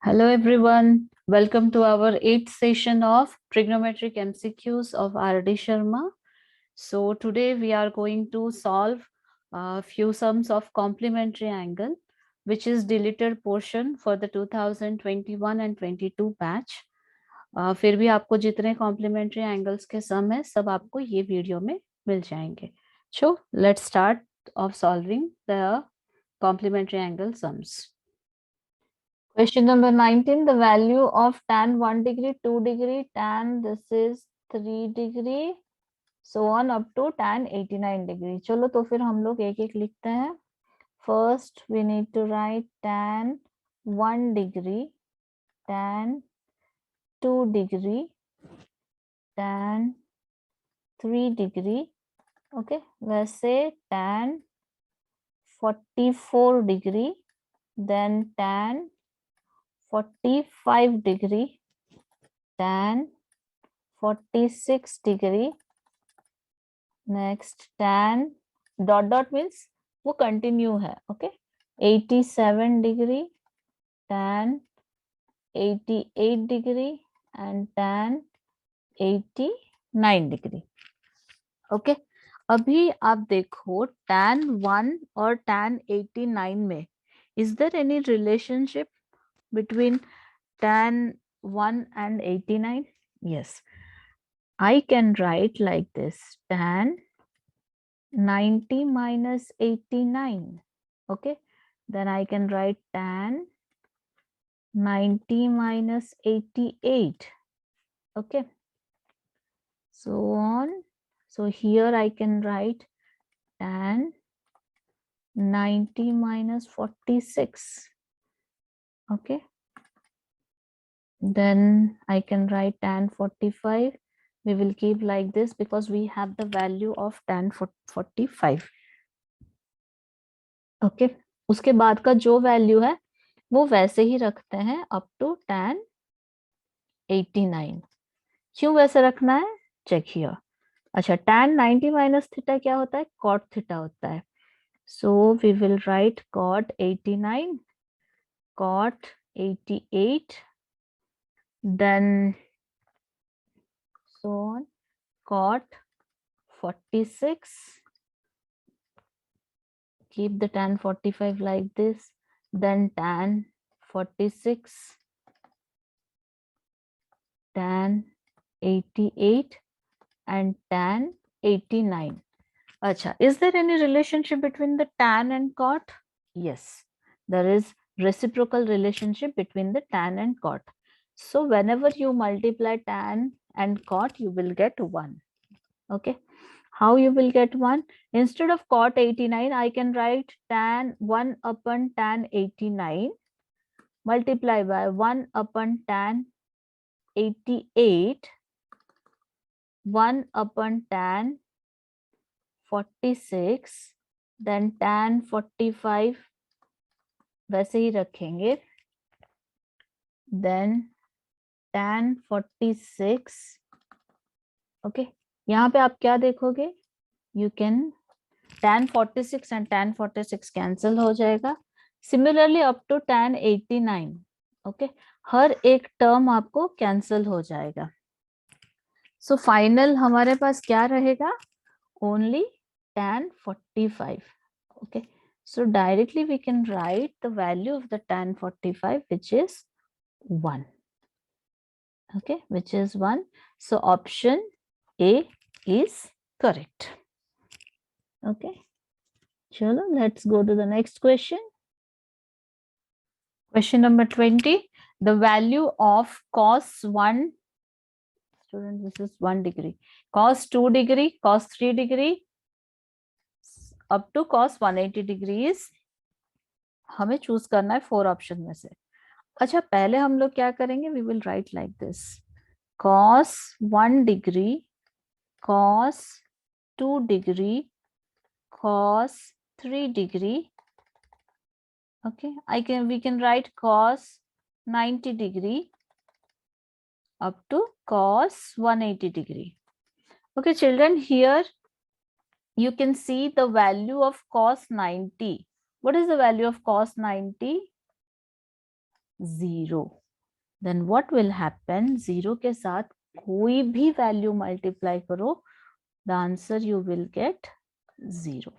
Hello everyone, welcome to our 8th session of Trigonometric MCQs of R.D. Sharma. So today we are going to solve a few sums of complementary angle, which is deleted portion for the 2021 and 22 batch. फिर भी आपको जितने complementary angles के sum है सब आपको ये video में मिल जाएंगे. So let's start of solving the complementary angle sums. Question number 19, the value of tan 1 degree, 2 degree, tan this is 3 degree, so on up to tan 89 degree. चलो तो फिर हम लोग एक एक लिखते हैं. First we need to write tan 1 degree, tan 2 degree, tan 3 degree. Okay, वैसे tan 44 degree, then tan 45 degree, tan 46 degree, next tan dot dot means वो continue है. Okay, 87 degree, tan 88 degree and tan 89 degree. Okay, अभी आप देखो tan 1 और tan 89 में is there any relationship between tan 1 and 89? Yes, I can write like this, tan 90 minus 89. Okay, then I can write tan 90 minus 88. Okay, so on. So here I can write tan 90 minus 46. Okay, then I can write tan 45. We will keep like this because we have the value of tan 45. Okay, उसके बाद का जो value है वो वैसे ही रखते हैं up to tan 89. क्यों वैसे रखना है? Check here. अच्छा, tan 90 माइनस थीटा क्या होता है? cot थीटा होता है. So we will write cot 89, cot 88, then so on, cot 46. Keep the tan 45 like this, then tan 46, tan 88 and tan 89. Acha, is there any relationship between the tan and cot? Yes, there is reciprocal relationship between the tan and cot. So whenever you multiply tan and cot, you will get 1. Okay, how you will get 1? Instead of cot 89, I can write tan 1 upon tan 89 multiply by 1 upon tan 88, 1 upon tan 46, then tan 45 वैसे ही रखेंगे, then tan 46. Okay, यहाँ पे आप क्या देखोगे? You can tan 46 and tan 46 cancel हो जाएगा. Similarly up to tan 89. Okay, हर एक टर्म आपको कैंसिल हो जाएगा. सो फाइनल हमारे पास क्या रहेगा? Only tan 45. Okay, so directly we can write the value of the tan 45, which is 1. Okay, which is 1. So option A is correct. Okay, chalo, let's go to the next question. Question number 20. The value of cos 1, student, this is 1 degree, cos 2 degree, cos 3 degree up to cos 180 degrees. हमें choose करना है 4 option में से. अच्छा, पहले हम लोग क्या करेंगे? We will write like this, cos 1 degree, cos 2 degree, cos 3 degree. Okay, we can write cos 90 degree up to cos 180 degree. Okay children, here you can see the value of cos 90. What is the value of cos 90? 0. Then what will happen? 0 के साथ कोई भी value multiply करो, the answer you will get 0.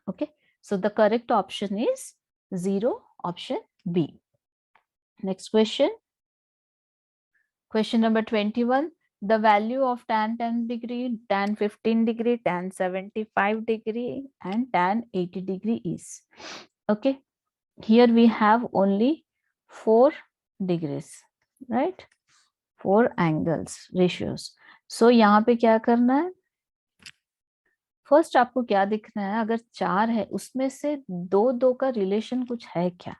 Okay, so the correct option is 0, option B. Next question. Question number 21. The value of tan 10 degree, tan 15 degree, tan 75 degree, and tan 80 degree is. Okay, here we have only 4 degrees, right? 4 angles, ratios. So यहाँ पे क्या करना है? First आपको क्या दिखना है? अगर 4 है उसमें से 2 का रिलेशन कुछ है क्या?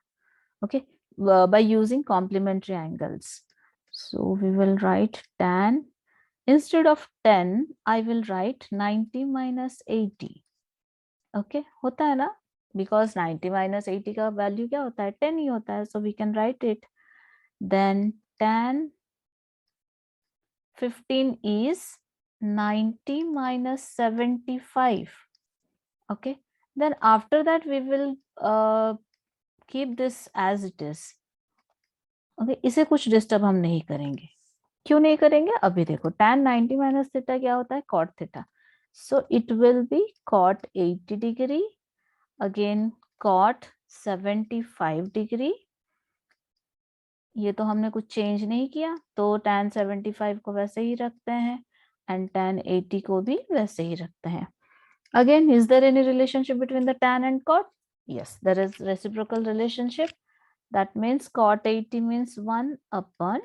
Okay, by using complementary angles. So we will write tan. Instead of 10, I will write 90 minus 80. Okay, होता है ना? Because 90 minus 80 का value क्या होता है? 10 ही होता है. So we can write it. Then tan 15 is 90 minus 75. Okay. Then after that we will keep this as it is. Okay. इसे कुछ डिस्टर्ब हम नहीं करेंगे. क्यों नहीं करेंगे? अभी देखो tan 90 minus theta क्या होता है? Cot theta. So it will be cot 80 degree. Again cot 75 degree. ये तो हमने कुछ चेंज नहीं किया, तो tan 75 को वैसे ही रखते हैं and tan 80 को भी वैसे ही रखते हैं. Again, is there any relationship between the tan and cot? Yes, there is reciprocal relationship. That means cot 80 means 1 upon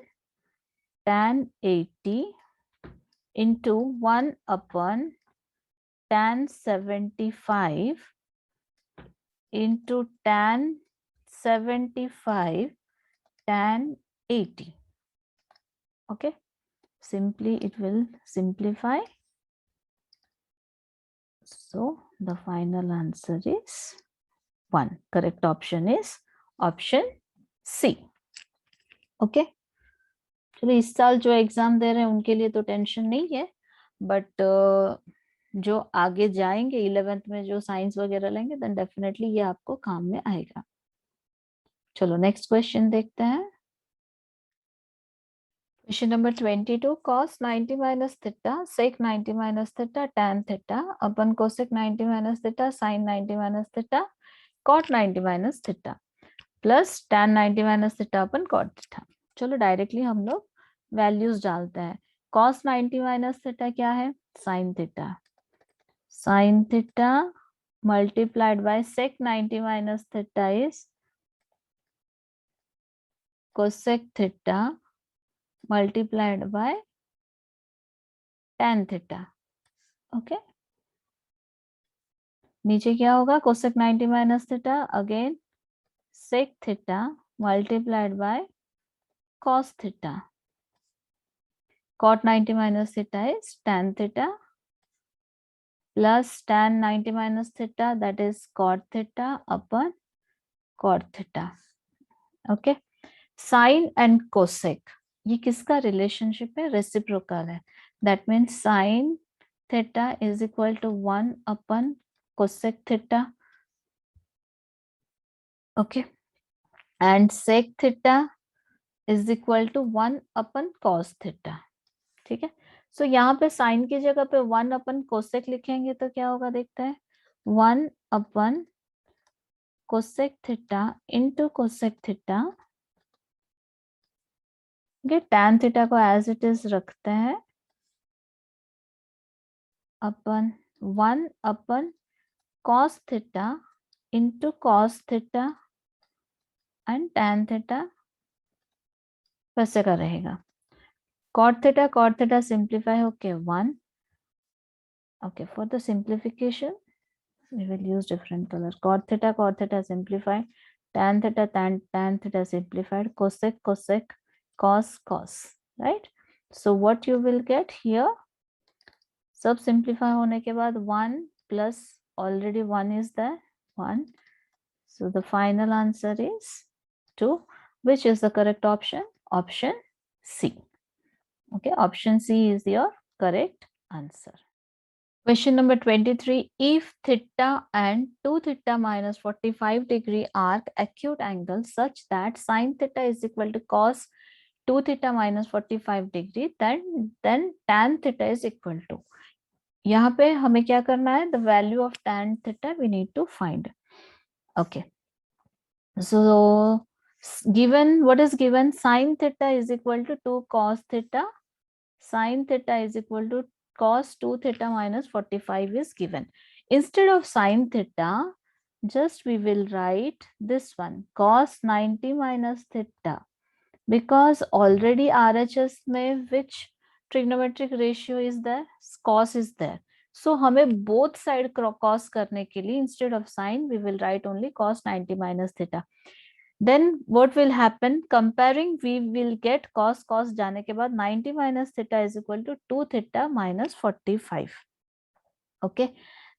tan 80 into 1 upon tan 75 into tan 75 tan 80. Okay, simply it will simplify. So the final answer is 1. Correct option is option C. Okay. चलो इस साल जो exam दे रहे हैं उनके लिए तो tension नहीं है, बट जो आगे जाएंगे 11th में जो साइंस वगैरह लेंगे देन डेफिनेटली ये आपको काम में आएगा. चलो नेक्स्ट क्वेश्चन देखते हैं. Question number 22. Cos 90 minus theta, sec 90 minus theta, tan theta upon cosec 90 minus theta, sin 90 minus theta, cot 90 minus theta plus tan 90 minus theta upon cot theta. चलो directly हम लोग वैल्यूज डालते हैं. cos 90 minus theta क्या है? sin theta. sin theta multiplied by sec 90 minus theta is cosec theta multiplied by tan theta. Okay, नीचे क्या होगा? cosec 90 minus theta again sec theta multiplied by cos theta. Cot 90 minus theta is tan theta plus tan 90 minus theta, that is cot theta upon cot theta. Okay, sin and cosec ये किसका relationship है? Reciprocal है. That means sin theta is equal to 1 upon cosec theta. Okay, and sec theta is equal to 1 upon cos theta. ठीक है. सो यहाँ पे sign की जगह पे 1 अपन कोसेक लिखेंगे तो क्या होगा? देखते हैं. 1 अपन cosec theta into cosec theta. Tan theta को एज इट इज रखते हैं अपन 1 अपन cos theta into cos theta and tan theta वैसे का रहेगा. cot theta simplify होके 1. Okay, for the simplification we will use different color. Cot theta simplify, tan theta simplified, cosec cos, right? So what you will get here, सब simplify होने के बाद 1 plus already 1 is there, 1. So the final answer is 2. Which is the correct option? Option C. Okay, option C is your correct answer. Question number 23. If theta and 2 theta minus 45 degree arc acute angle such that sine theta is equal to cos 2 theta minus 45 degree, then tan theta is equal to. यहाँ पे हमें क्या करना है? The value of tan theta we need to find. Okay. So given, what is given? Sine theta is equal to 2 cos theta. Sine theta is equal to cos 2 theta minus 45 is given. Instead of sine theta, just we will write this one, cos 90 minus theta, because already RHS में which trigonometric ratio is there? Cos is there. So हमें both side cos करने के लिए instead of sine we will write only cos 90 minus theta. Then what will happen? Comparing, we will get cos जाने के बाद 90 minus theta is equal to 2 theta minus 45. Okay.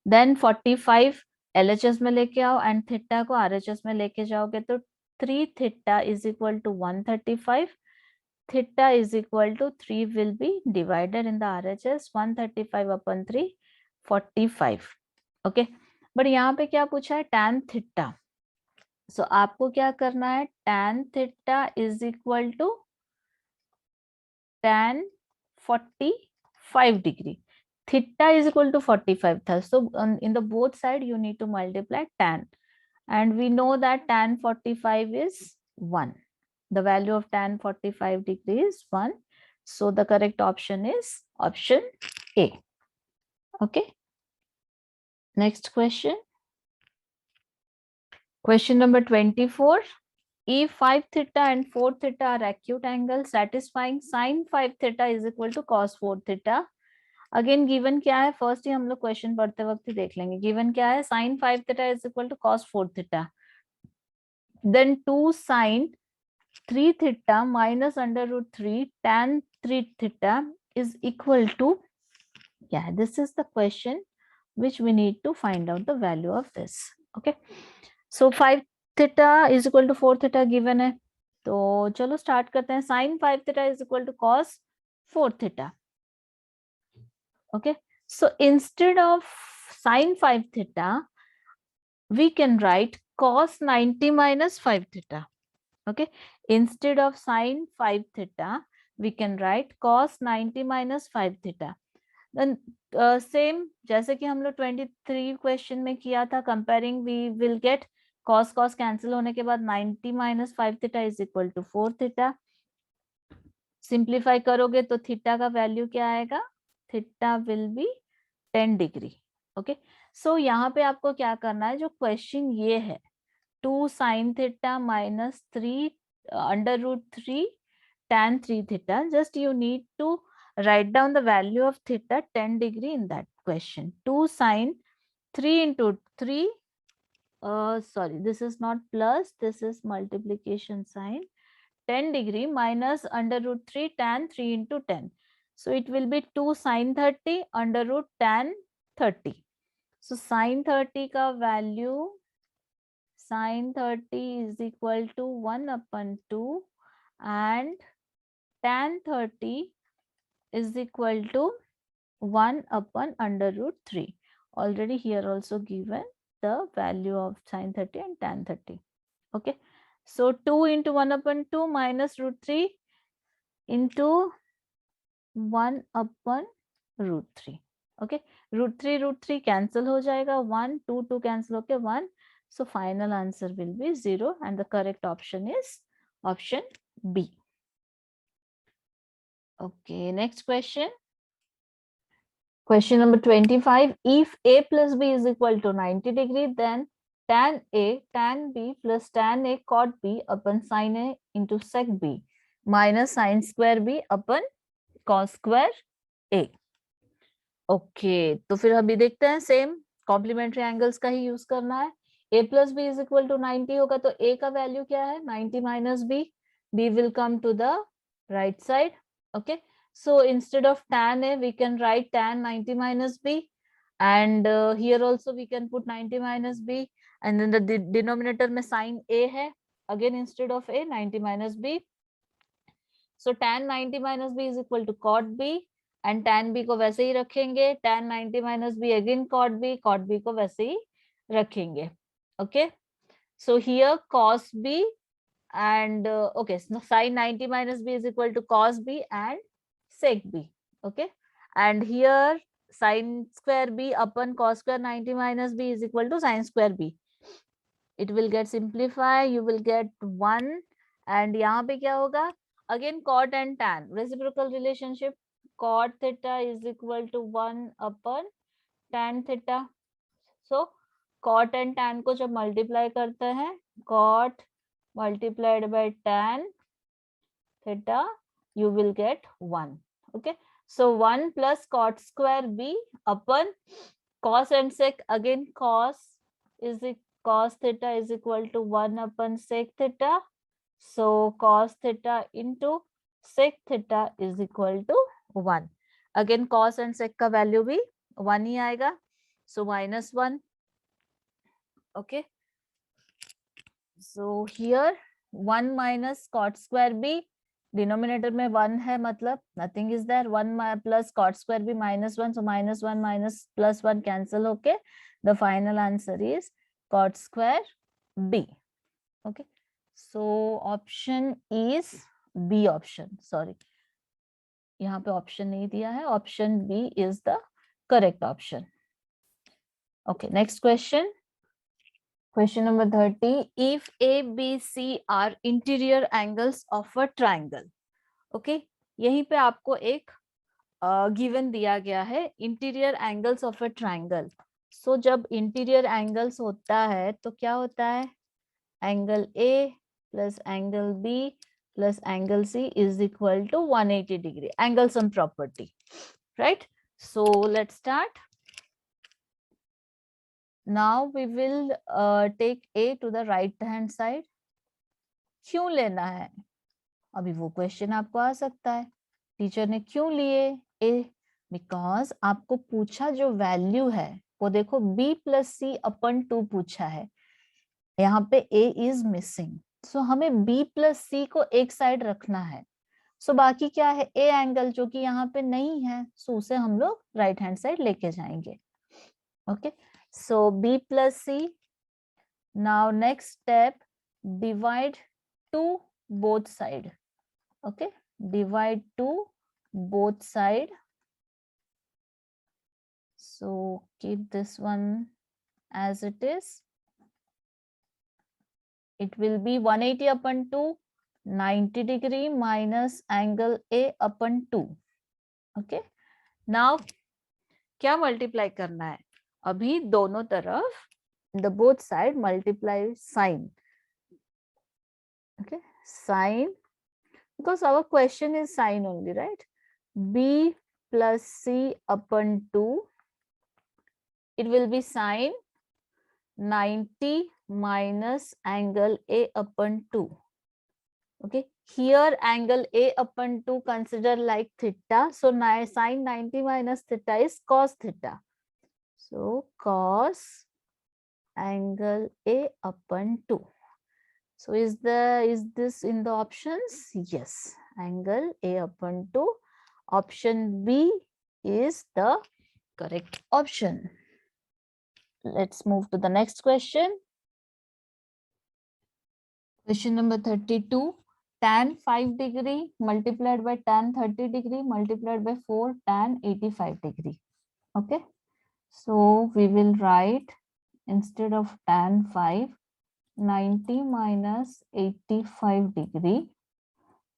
Then 45 LHS में लेके आओ and theta को RHS में लेके जाओगे तो 3 theta is equal to 135. Theta is equal to 3 will be divided in the RHS, 135 upon 3, 45. Okay. But यहाँ पे क्या पूछा है? Tan theta. So आपको क्या करना है? Tan theta is equal to tan 45 degree. Theta is equal to 45 था. So in the both side you need to multiply tan. And we know that tan 45 is 1. The value of tan 45 degree is 1. So the correct option is option A. Okay. Next question. Question number 24. If 5 theta and 4 theta are acute angles satisfying sin 5 theta is equal to cos 4 theta. Again given क्या है? First ही हम लोग question पढ़ते वक्त ही देख लेंगे. Given क्या है? Sin 5 theta is equal to cos 4 theta. Then 2 sin 3 theta minus under root 3 tan 3 theta is equal to, yeah, this is the question which we need to find out the value of this. Okay. So 5 theta is equal to 4 theta given है. तो चलो start करते हैं. Sin 5 theta is equal to cos 4 theta. Okay. So instead of sin 5 theta, we can write cos 90 minus 5 theta. Okay. Instead of sin 5 theta, we can write cos 90 minus 5 theta. Then same जैसे कि हम लोग 23 question में किया था, comparing we will get cos cancel होने के बाद 90 minus 5 theta is equal to 4 theta. Simplify करोगे तो थीटा का वैल्यू क्या आएगा? Theta will be 10 degree. Okay. So यहाँ पे आपको क्या करना है? जो क्वेश्चन ये है 2 sin theta minus 3 under root 3 tan 3 theta, just you need to write down the value of theta 10 degree in that question. 2 sin 3 into 3, sorry, this is not plus, this is multiplication sign. 10 degree minus under root 3 tan 3 into 10. So it will be 2 sin 30 under root tan 30. So sin 30 ka value, sin 30 is equal to 1 upon 2 and tan 30 is equal to 1 upon under root 3. Already here also given the value of sin 30 and tan 30. Okay. So 2 into 1 upon 2 minus root 3 into 1 upon root 3. Okay. Root 3 cancel हो जाएगा. 1, 2, 2 cancel होके 1. So final answer will be 0 and the correct option is option B. Okay. Next question. Question number 25. If A plus B is equal to 90 degree, then tan A, tan B plus tan A cot B upon sin A into sec B minus sin square B upon cos square A. Okay. तो फिर अभी देखते हैं. Same complementary angles का ही use करना है. A plus B is equal to 90 होगा तो A का वैल्यू क्या है? 90 minus B. B will come to the right side. Okay. So instead of tan A, we can write tan 90 minus B. And here also we can put 90 minus B. And then the denominator में sin A है. Again instead of A, 90 minus B. So tan 90 minus B is equal to cot B. And tan b को वैसे ही रखेंगे, tan 90 minus B again cot b को वैसे ही रखेंगे. Okay, so here cos b and okay, so sin 90 minus b is equal to cos b and sec b. Okay, and here sin square b upon cos square 90 minus b is equal to sin square b. It will get simplify, you will get 1 and यहाँ पे क्या होगा, again cot and tan reciprocal relationship, cot theta is equal to 1 upon tan theta. So cot and tan को जब multiply करते हैं, cot multiplied by tan theta, you will get 1. Okay, so 1 plus cot square b upon cos and sec, again cos theta is equal to 1 upon sec theta. So cos theta into sec theta is equal to 1. Again cos and sec का value भी 1 ही आएगा. So minus 1. Okay, so here 1 minus cot square b, denominator में 1 है, मतलब nothing is there. 1 plus cot square B minus 1, so minus 1 minus plus 1 cancel होके the final answer is cot square B. Okay, so option is B option. Sorry, यहाँ पे option नहीं दिया है. Option B is the correct option. Okay, next question. Question number 30. If A, B, C are interior angles of a triangle. Okay, यहीं पे आपको एक given दिया गया है, interior angles of a triangle. So जब इंटीरियर एंगल्स होता है तो क्या होता है, angle A plus angle B plus angle C is equal to 180 degree. Angle sum property, right? So let's start. Now we will take A to the right hand side. क्यों लेना है, अभी वो क्वेश्चन आपको आ सकता है, टीचर ने क्यों लिए A? बिकॉज आपको पूछा जो वैल्यू है वो देखो B प्लस सी अपन 2 पूछा है, यहाँ पे A इज मिसिंग. सो हमें B प्लस सी को एक साइड रखना है. सो बाकी क्या है, A एंगल जो कि यहाँ पे नहीं है, सो उसे हम लोग राइट हैंड साइड लेके जाएंगे. Okay, so B plus C. Now next step, divide 2 both side. Okay, divide 2 both side. So keep this one as it is. It will be 180 upon 2, 90 degree minus angle A upon 2. Okay, now क्या multiply करना है, अभी दोनों तरफ the both side multiply sine. Okay, sine, because our question is sine only, right? B plus C upon 2, it will be sine 90 minus angle A upon 2. Okay, here angle A upon 2 consider like theta, so sine 90 minus theta is cos theta. So cos angle A upon 2. So is this in the options? Yes, angle A upon 2. Option B is the correct option. Let's move to the next question. Question number 32. Tan 5 degree multiplied by tan 30 degree multiplied by 4 tan 85 degree. Okay, so we will write, instead of tan 5, 90 minus 85 degree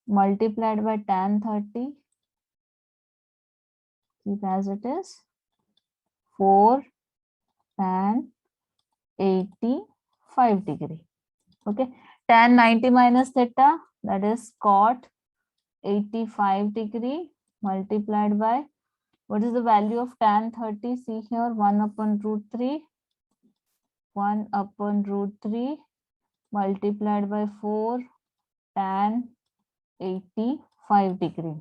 multiplied by tan 30, keep as it is, 4 tan 85 degree. Okay, tan 90 minus theta, that is cot 85 degree multiplied by, what is the value of tan 30? See here, 1 upon root 3, 1 upon root 3 multiplied by 4 tan 85 degree.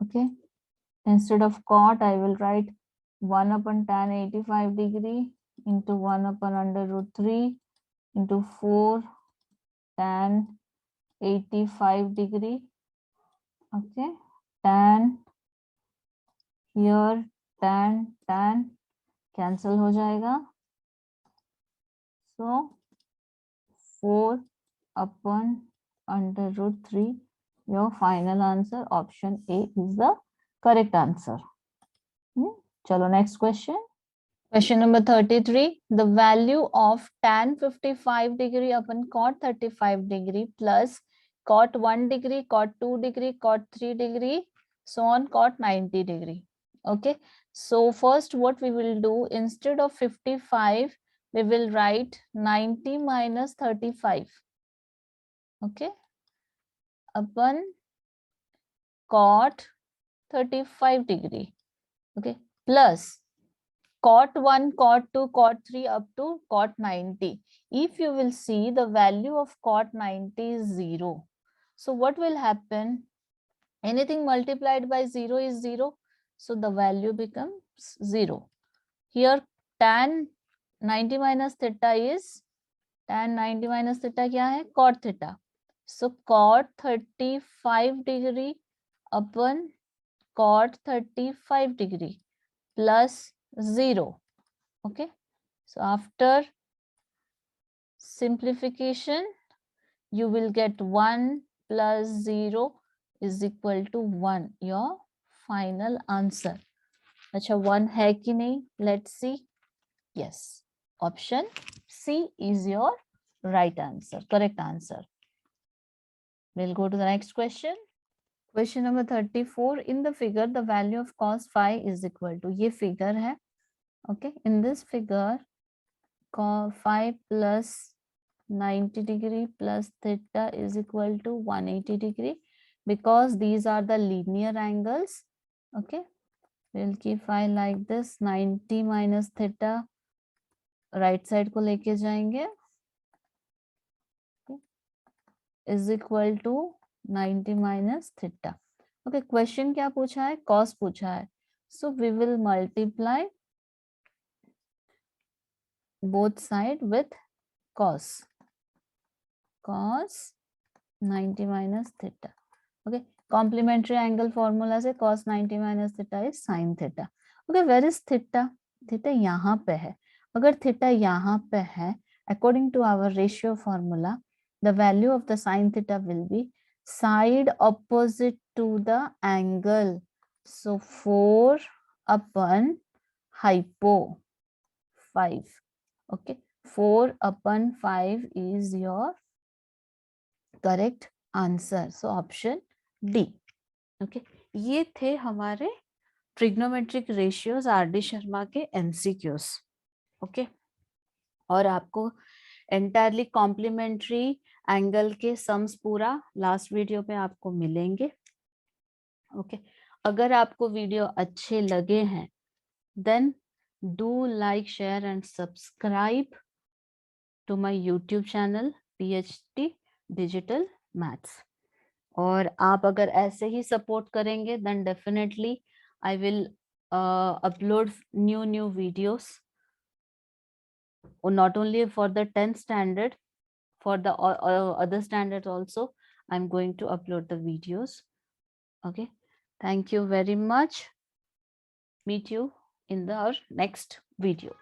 Okay, instead of cot, I will write 1 upon tan 85 degree into 1 upon under root 3 into 4 tan 85 degree. Okay, tan here tan cancel हो जाएगा, सो 4/√3. Your final answer option A is the correct answer. चलो next question. Question number 33. The value of tan 55 degree upon cot 35 degree plus cot 1 degree, cot 2 degree, cot 3 degree, so on cot 90 degree. Okay. So first what we will do, instead of 55, we will write 90 minus 35. Okay. Upon cot 35 degree. Okay. Plus cot 1, cot 2, cot 3 up to cot 90. If you will see, the value of cot 90 is 0. So what will happen? Anything multiplied by 0 is 0. So the value becomes 0. Here tan 90 minus theta is, tan 90 minus theta क्या है? Cot theta. So cot 35 degree upon cot 35 degree plus 0. Okay, so after simplification you will get 1 plus 0 is equal to 1, your final answer. अच्छा 1 है कि नहीं? Let's see. Yes, option C is your right answer, correct answer. We'll go to the next question. Question number 34. In the figure the value of cos phi is equal to, ये figure है. Okay, in this figure cos phi plus 90 degree plus theta is equal to 180 degree, because these are the linear angles. Okay, we'll keep phi like this, 90 minus theta right side को लेके जाएंगे, is equal to 90 minus theta. Okay, question क्या पूछा है? cos पूछा है. So we will multiply both side with cos 90 minus theta. Okay, complementary angle formula से cos 90 minus theta is sin theta. Okay, where is theta? Theta यहाँ पे है. अगर theta यहाँ पे है, according to our ratio formula, the value of the sin theta will be side opposite to the angle. So 4 upon hypo 5. Okay, 4 upon 5 is your correct answer. So option D. Okay, ये थे हमारे trigonometric ratios RD. Sharma के MCQs. Okay, और आपको entirely complementary angle के sums पूरा last video में आपको मिलेंगे. ओके, अगर आपको वीडियो अच्छे लगे हैं then do like, share and subscribe to my YouTube channel PhD digital maths. और आप अगर ऐसे ही सपोर्ट करेंगे then definitely I will upload new videos, not only for the 10th standard, for the other standards also I'm going to upload the videos. Okay, thank you very much. Meet you in our next video.